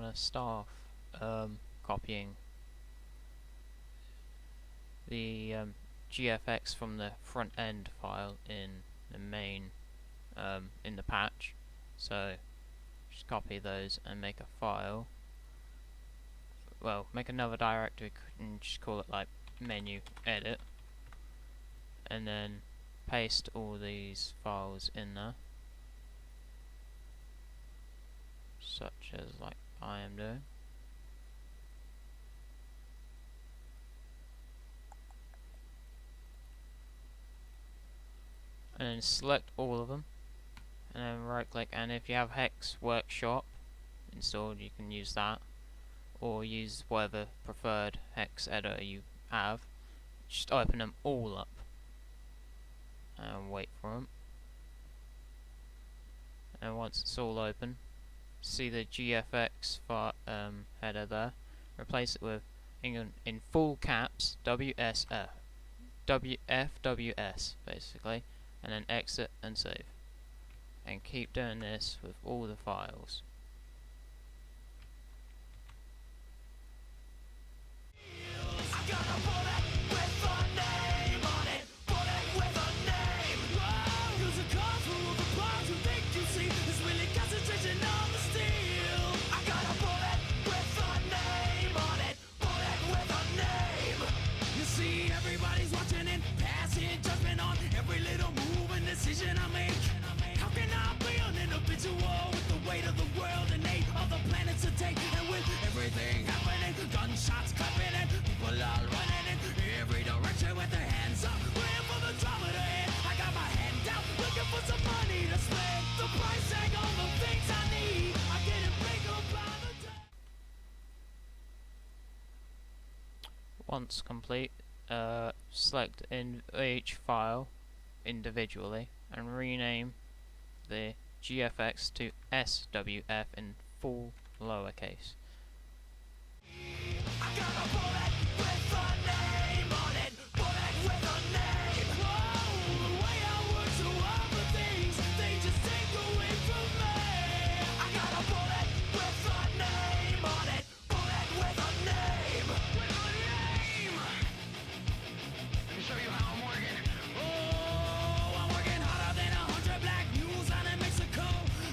want to start off copying the GFX from the front end file in the main in the patch. So just copy those and make a file. Well, make another directory and just call it like menu edit, and then paste all these files in there, such as like I am doing. And then select all of them, and then right click, and if you have Hex Workshop installed, you can use that, or use whatever preferred hex editor you have. Just open them all up and wait for them, and once it's all open, see the GFX header there, replace it with in full caps WSF WFWS basically, and then exit and save, and keep doing this with all the files. I make. How can I be an individual with the weight of the world and 8 other planets to take? And with everything happening, gunshots clapping and people all running in every direction with their hands up, waiting for the drama to hit. I got my hand out, looking for some money to spend. The price tag on the things I need, I get it bigger by the day. Once complete, select in each file individually and rename the GFX to SWF in full lowercase. I got a bullet with a name on it, bullet with a name. Whoa, the way I work so other things, they just take away from me. I got a bullet with a name on it, bullet with a name. With a name. Let me show you how I'm working. Oh, I'm working harder than 100 black mules out in Mexico.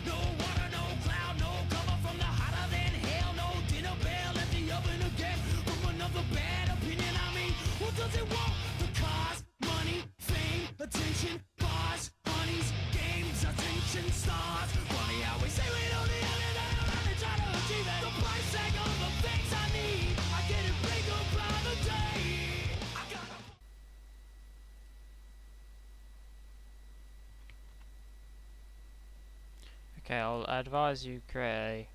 No water, no cloud, no cover from the hotter than hell. No dinner bell at the oven again from another bad opinion. I mean, what does it want? The cars, money, fame, attention, bars, honeys, games, attention, stars. Funny how we say we don't need it, and try to achieve it. The price tag on the things I need, I get it bigger by the day. I got a Okay, I'll advise you create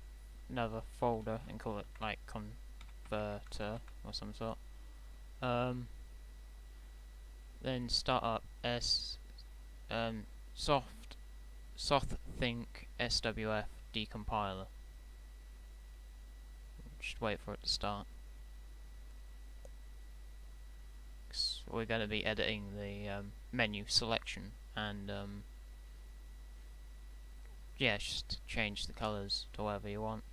another folder and call it like converter or some sort. Then start up soft-think SWF decompiler. Just wait for it to start. 'Cause we're going to be editing the menu selection, and yeah, just change the colours to whatever you want.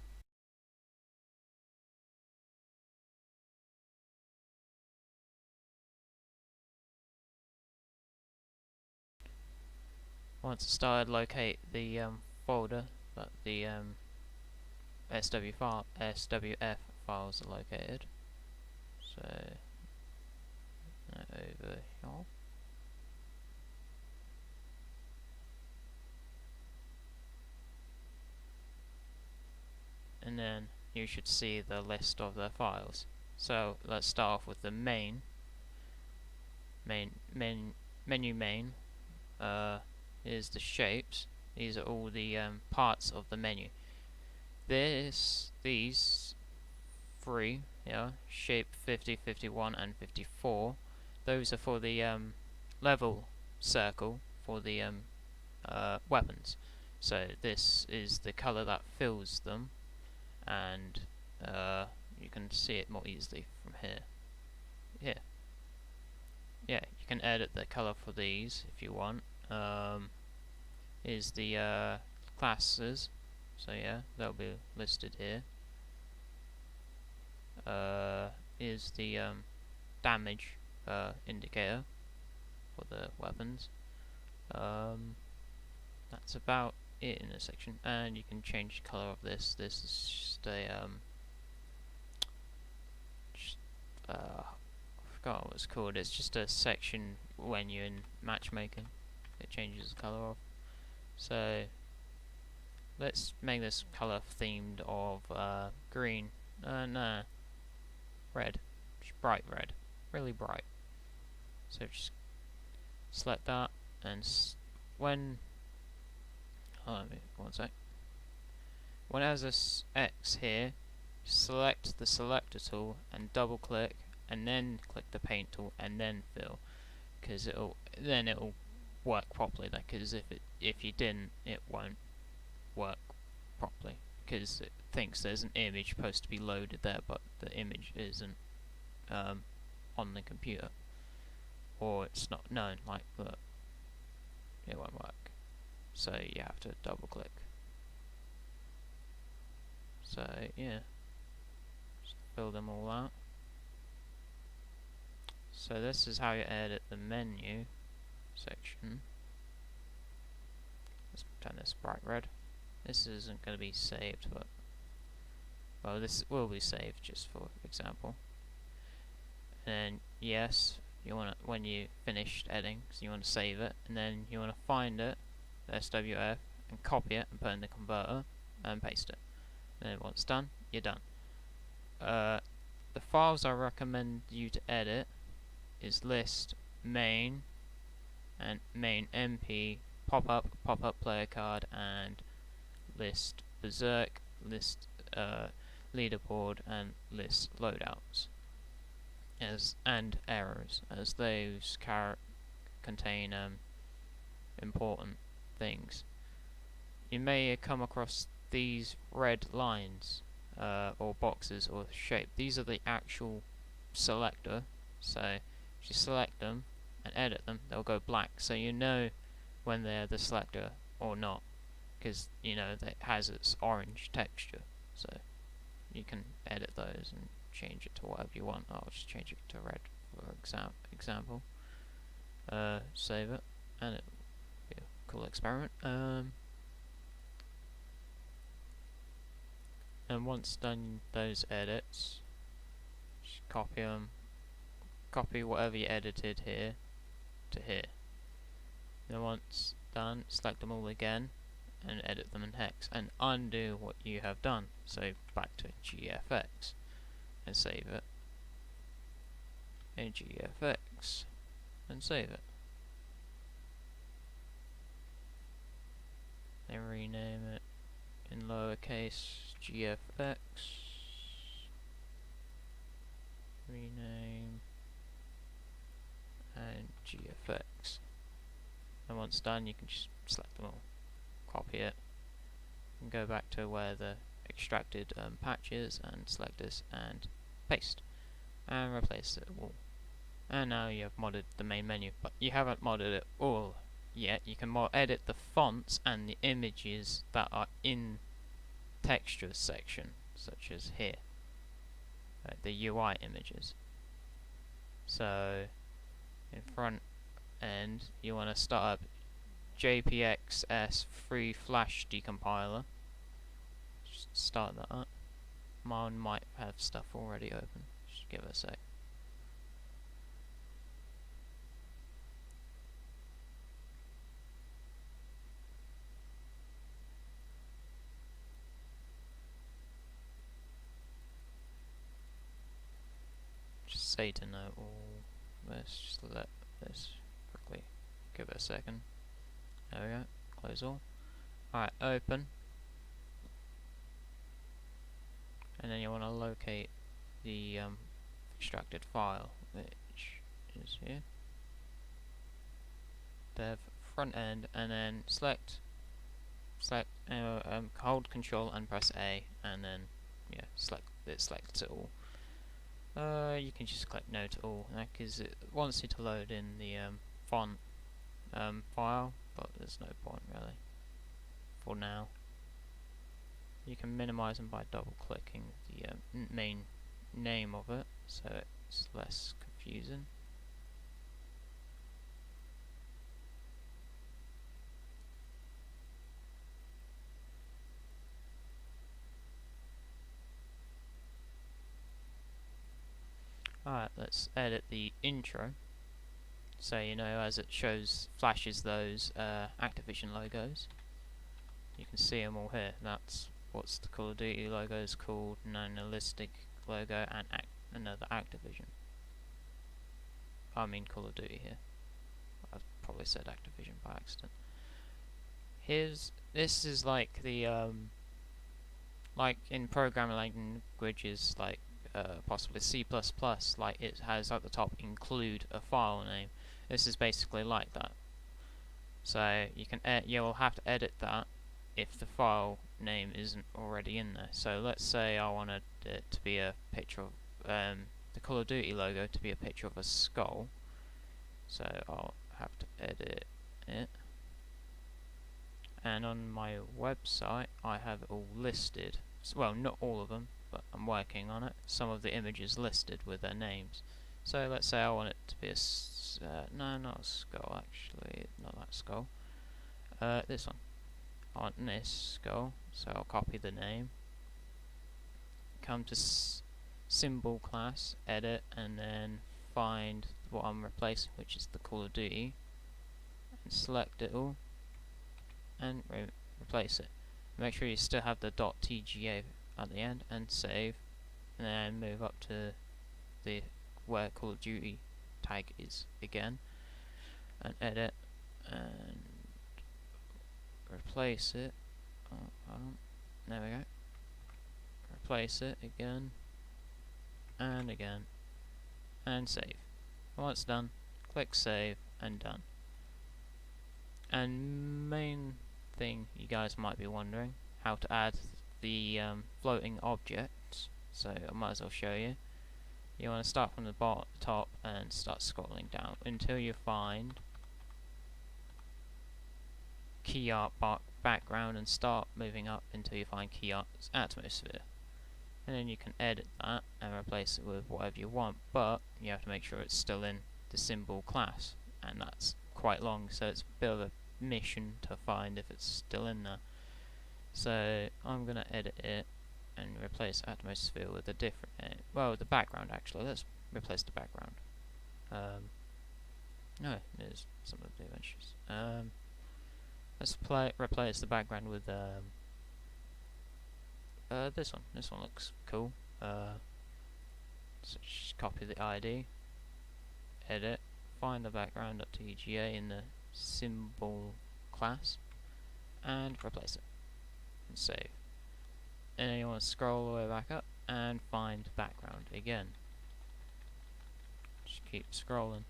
Once it's started, locate the folder that the SWF files are located. So over here. And then you should see the list of the files. So let's start off with the menu main. Here's the shapes. These are all the parts of the menu. These three, yeah, shape 50, 51, and 54. Those are for the level circle for the weapons. So this is the color that fills them, and you can see it more easily from here. Yeah, you can edit the color for these if you want. Is the classes, so yeah, they'll be listed here. is the damage indicator for the weapons. That's about it in this section, and you can change the color of this. This is just a I forgot what it's called. It's just a section when you're in matchmaking. It changes the color of. So let's make this color themed of green. No, red. Just bright red, really bright. So just select that, and when hold on, one sec. When it has this X here, select the selector tool and double click, and then click the paint tool and then fill, because it'll work properly. Because if you didn't, it won't work properly, because it thinks there's an image supposed to be loaded there, but the image isn't on the computer, or it's not known. Like, look, it won't work. So you have to double click. So yeah, just fill them all out. So this is how you edit the menu section. Let's turn this bright red. This isn't going to be saved, but well, this will be saved just for example. And yes, you want to, when you finished editing, so you want to save it, and then you want to find it, the SWF, and copy it and put in the converter and paste it. And then once done, you're done. The files I recommend you to edit is list main and main MP, pop-up player card, and list berserk, list leaderboard, and list loadouts, and errors, as those contain important things. You may come across these red lines or boxes or shape. These are the actual selector, so if you select them and edit them, they'll go black, so you know when they're the selector or not, because you know that it has its orange texture. So you can edit those and change it to whatever you want. I'll just change it to red for example. Save it, and it'll be a cool experiment. And once done those edits, just copy them. Copy whatever you edited here to here. Then once done, select them all again and edit them in hex, and undo what you have done. So back to GFX and save it. And GFX and save it. Then rename it in lowercase GFX. Rename and GFX. And once done, you can just select them all, copy it, and go back to where the extracted patch is, and select this and paste, and replace it all. And now you have modded the main menu, but you haven't modded it all yet. You can edit the fonts and the images that are in textures section, such as here, the UI images. So in front end, you want to start up JPXS free flash decompiler. Just start that up. Mine might have stuff already open. Just give it a sec. Just say to know all this. Just let this quickly. Give it a second. There we go. Close all. Alright, open. And then you want to locate the extracted file, which is here. Dev front end, and then hold Control and press A, and then yeah, select it all. You can just click No to all, because it wants you to load in the font file, but there's no point really for now. You can minimize them by double clicking the main name of it so it's less confusing. Alright, let's edit the intro. So you know, as it flashes those Activision logos, you can see them all here. That's what's the Call of Duty logo is called, Nanalistic logo, and another Activision. I mean Call of Duty here. I probably said Activision by accident. This is like the like in programming languages like possibly C++, like it has at the top include a file name. This is basically like that. So you will have to edit that if the file name isn't already in there. So let's say I wanted it to be a picture of the Call of Duty logo to be a picture of a skull. So I'll have to edit it. And on my website I have it all listed. Well, not all of them, but I'm working on it. Some of the images listed with their names. So let's say I want it to be a no, not a skull actually, not that skull. This one. I want this skull, so I'll copy the name. Come to symbol class, edit, and then find what I'm replacing, which is the Call of Duty, and select it all, and replace it. Make sure you still have the .tga at the end, and save, and then move up to the where Call of Duty tag is again, and edit, and replace it. Oh, hold on. There we go. Replace it again, and again, and save. Once done, click save, and done. And main thing you guys might be wondering, how to add the floating objects, so I might as well show you. You want to start from the top and start scrolling down until you find key art background, and start moving up until you find key art atmosphere. And then you can edit that and replace it with whatever you want, but you have to make sure it's still in the symbol class, and that's quite long, so it's a bit of a mission to find if it's still in there. So I'm gonna edit it and replace atmosphere with a different well, the background actually. Let's replace the background. No, there's some of the images. Let's replace the background with this one. This one looks cool. So just copy the ID, edit, find the background.tga in the symbol class, and replace it, and save. And then you want to scroll all the way back up and find background again. Just keep scrolling.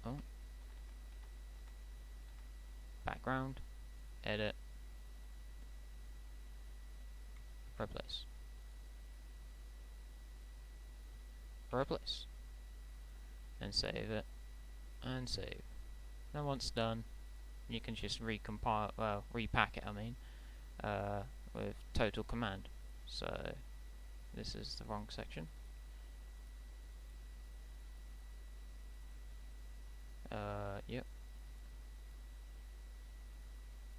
Oh. Background, edit, replace. Replace. And save it. And save. Then once done, you can just recompile, well, repack it, I mean, with total command. So this is the wrong section. Yep.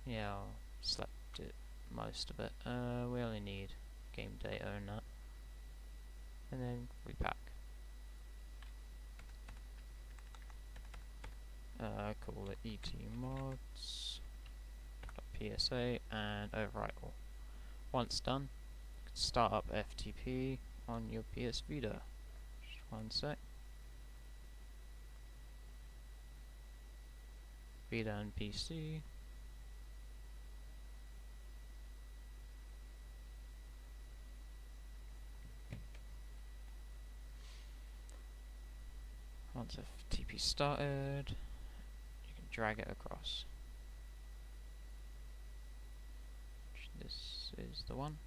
Yeah, I'll select it, most of it. We only need game data and that. And then repack. Call it etmods.psa and overwrite all. Once done, start up FTP on your PS Vita. Just one sec. Vita and PC. Once FTP started, you can drag it across. This is the one.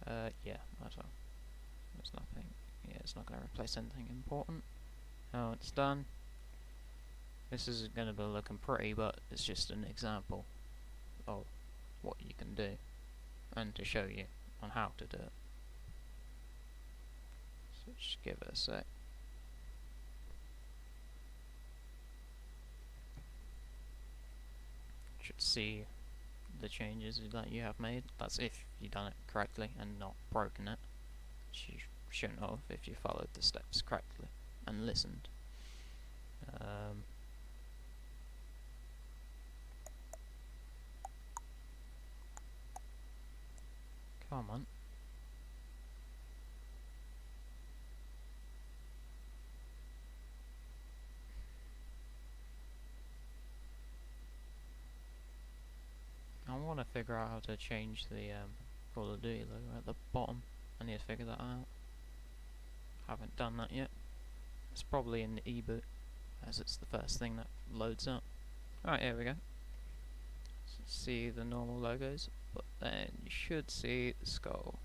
Yeah, might as well. There's nothing. Yeah, it's not going to replace anything important. Oh, it's done. This isn't going to be looking pretty, but it's just an example of what you can do, and to show you on how to do it. So just give it a sec. Should see the changes that you have made. That's if you've done it correctly and not broken it. You shouldn't have if you followed the steps correctly and listened. Come on. I want to figure out how to change the Call of Duty logo at the bottom. I need to figure that out. Haven't done that yet. It's probably in the ebook, as it's the first thing that loads up. Alright, here we go. So see the normal logos, but then you should see the skull.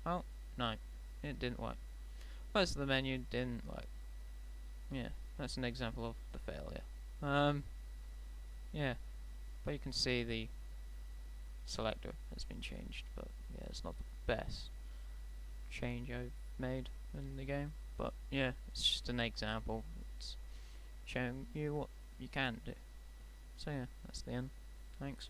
Oh, no, it didn't work. Most of the menu didn't work. Yeah, that's an example of the failure. Yeah, but you can see the selector has been changed, but yeah, it's not the best change I've made in the game. But yeah, it's just an example. It's showing you what you can do. So yeah, that's the end. Thanks.